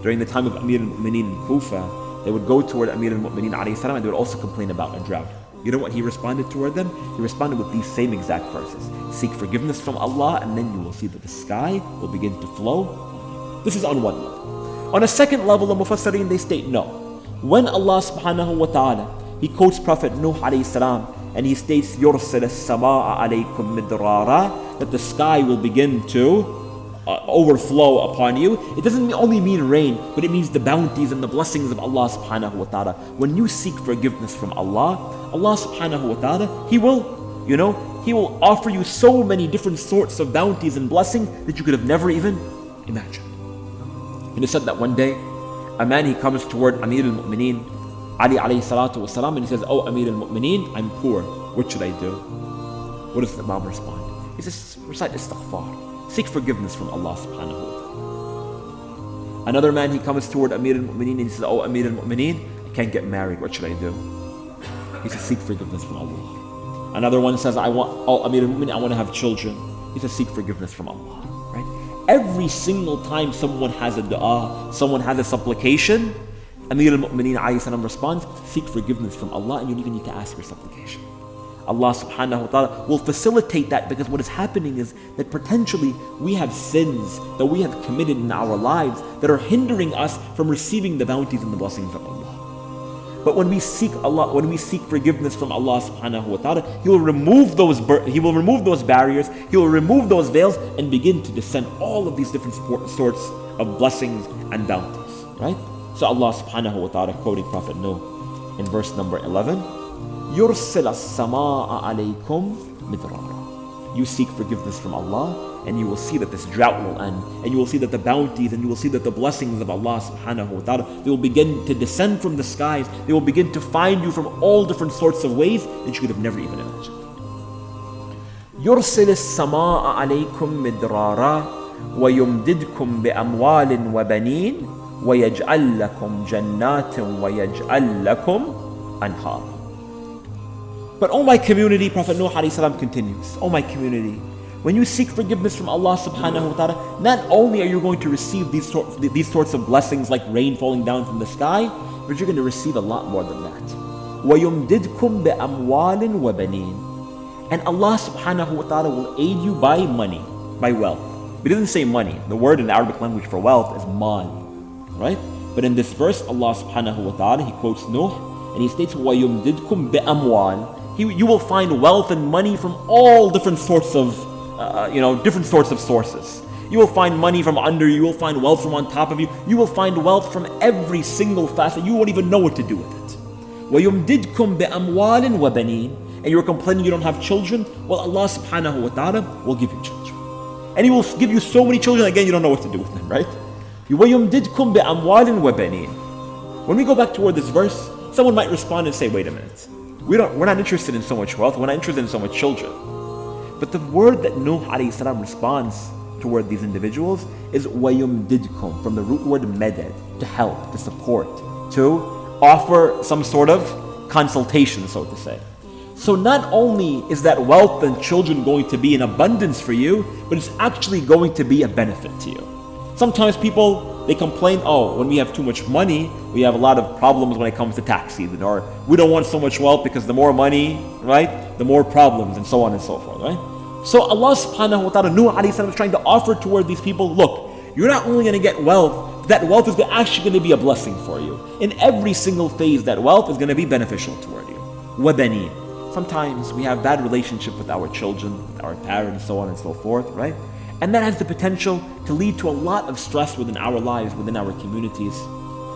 during the time of Amir al-Mu'mineen in Kufa, they would go toward Amir al-Mu'mineen alayhi salam and they would also complain about a drought. You know what he responded toward them? He responded with these same exact verses. Seek forgiveness from Allah and then you will see that the sky will begin to flow. This is on one level. On a second level, the Mufassireen, they state no. When Allah subhanahu wa ta'ala, He quotes Prophet Nuh alayhi salam and He states, يُرْسِلَ السَّمَاءَ عَلَيْكُمْ مِدْرَارًا, that the sky will begin to overflow upon you. It doesn't only mean rain, but it means the bounties and the blessings of Allah subhanahu wa ta'ala. When you seek forgiveness from Allah, Allah subhanahu wa ta'ala, He will offer you so many different sorts of bounties and blessings that you could have never even imagined. And it said that one day, a man, he comes toward Amir al-Mu'mineen, Ali alayhi salatu wasalam, and he says, "Oh Amir al-Mu'mineen, I'm poor. What should I do?" What does the Imam respond? He says, recite istighfar. Seek forgiveness from Allah subhanahu wa ta'ala. Another man, he comes toward Amir al-Mu'mineen and he says, "Oh Amir al-Mu'mineen, I can't get married. What should I do?" He says, "Seek forgiveness from Allah." Another one says, "Oh Amir al-Mu'mineen, I want to have children." He says, "Seek forgiveness from Allah." Right? Every single time someone has a dua, someone has a supplication, Amir al-Mu'mineen alayhi salam responds, "Seek forgiveness from Allah and you don't even need to ask for supplication." Allah subhanahu wa ta'ala will facilitate that, because what is happening is that potentially we have sins that we have committed in our lives that are hindering us from receiving the bounties and the blessings of Allah. But when we seek Allah, when we seek forgiveness from Allah subhanahu wa ta'ala, He will remove those barriers, He will remove those veils and begin to descend all of these different sorts of blessings and bounties. Right? So Allah subhanahu wa ta'ala, quoting Prophet Nuh in verse number 11, يُرْسِلَ السَّمَاءَ عَلَيْكُمْ مِدْرَارًا. You seek forgiveness from Allah and you will see that this drought will end, and you will see that the bounties and you will see that the blessings of Allah subhanahu wa ta'ala, they will begin to descend from the skies. They will begin to find you from all different sorts of ways that you could have never even imagined. يُرْسِلِ السَّمَاءَ عَلَيْكُمْ مِدْرَارًا وَيُمْدِدْكُمْ بِأَمْوَالٍ وَبَنِينَ وَيَجْعَلْ لَكُمْ جَنَّاتٍ وَيَجْعَلْ لَكُمْ أَنْهَارًا. But oh my community, Prophet Nuh alayhi salam continues, "Oh my community, when you seek forgiveness from Allah subhanahu wa ta'ala, not only are you going to receive these sorts of blessings like rain falling down from the sky, but you're going to receive a lot more than that. وَيُمْدِدْكُمْ بِأَمْوَالٍ وَبَنِينَ. And Allah subhanahu wa ta'ala will aid you by money, by wealth. But it doesn't say money. The word in the Arabic language for wealth is mal. Right? But in this verse, Allah subhanahu wa ta'ala, He quotes Nuh, and He states, وَيُمْدِدْكُمْ بِأَمْوَالٍ. You will find wealth and money from all different sorts of sources. You will find money from under you, you will find wealth from on top of you, you will find wealth from every single facet. You won't even know what to do with it. وَيُمْدِدْكُمْ بِأَمْوَالٍ وَبَنِينَ. And you're complaining you don't have children? Well, Allah subhanahu wa ta'ala will give you children. And He will give you so many children, again, you don't know what to do with them, right? وَيُمْدِدْكُمْ بِأَمْوَالٍ وَبَنِينَ. When we go back toward this verse, someone might respond and say, "Wait a minute. We're not interested in so much wealth, we're not interested in so much children." But the word that Nuh alayhi salam responds toward these individuals is وَيُمْدِدْكُمْ, from the root word meded, to help, to support, to offer some sort of consultation, so to say. So not only is that wealth and children going to be in abundance for you, but it's actually going to be a benefit to you. Sometimes people, they complain, "Oh, when we have too much money, we have a lot of problems when it comes to tax season," or "We don't want so much wealth because the more money, right, the more problems," and so on and so forth, right? So Allah subhanahu wa ta'ala, Nuh alayhi salam, is trying to offer toward these people, look, you're not only going to get wealth, that wealth is actually going to be a blessing for you. In every single phase, that wealth is going to be beneficial toward you. وَبَنِينَ. Sometimes we have bad relationship with our children, with our parents, so on and so forth, right? And that has the potential to lead to a lot of stress within our lives, within our communities,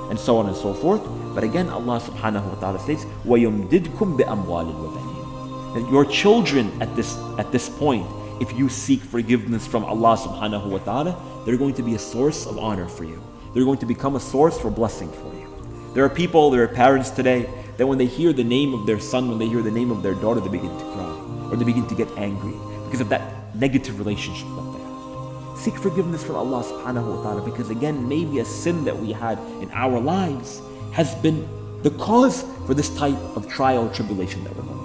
and so on and so forth. But again, Allah subhanahu wa ta'ala states, وَيُمْدِدْكُمْ بِأَمْوَالٍ وَبَنِينَ. That your children at this point, if you seek forgiveness from Allah subhanahu wa ta'ala, they're going to be a source of honor for you. They're going to become a source for blessing for you. There are parents today, that when they hear the name of their son, when they hear the name of their daughter, they begin to cry, or they begin to get angry because of that negative relationship that they have. Seek forgiveness from Allah subhanahu wa ta'ala, because again, maybe a sin that we had in our lives has been the cause for this type of trial or tribulation that we're going through.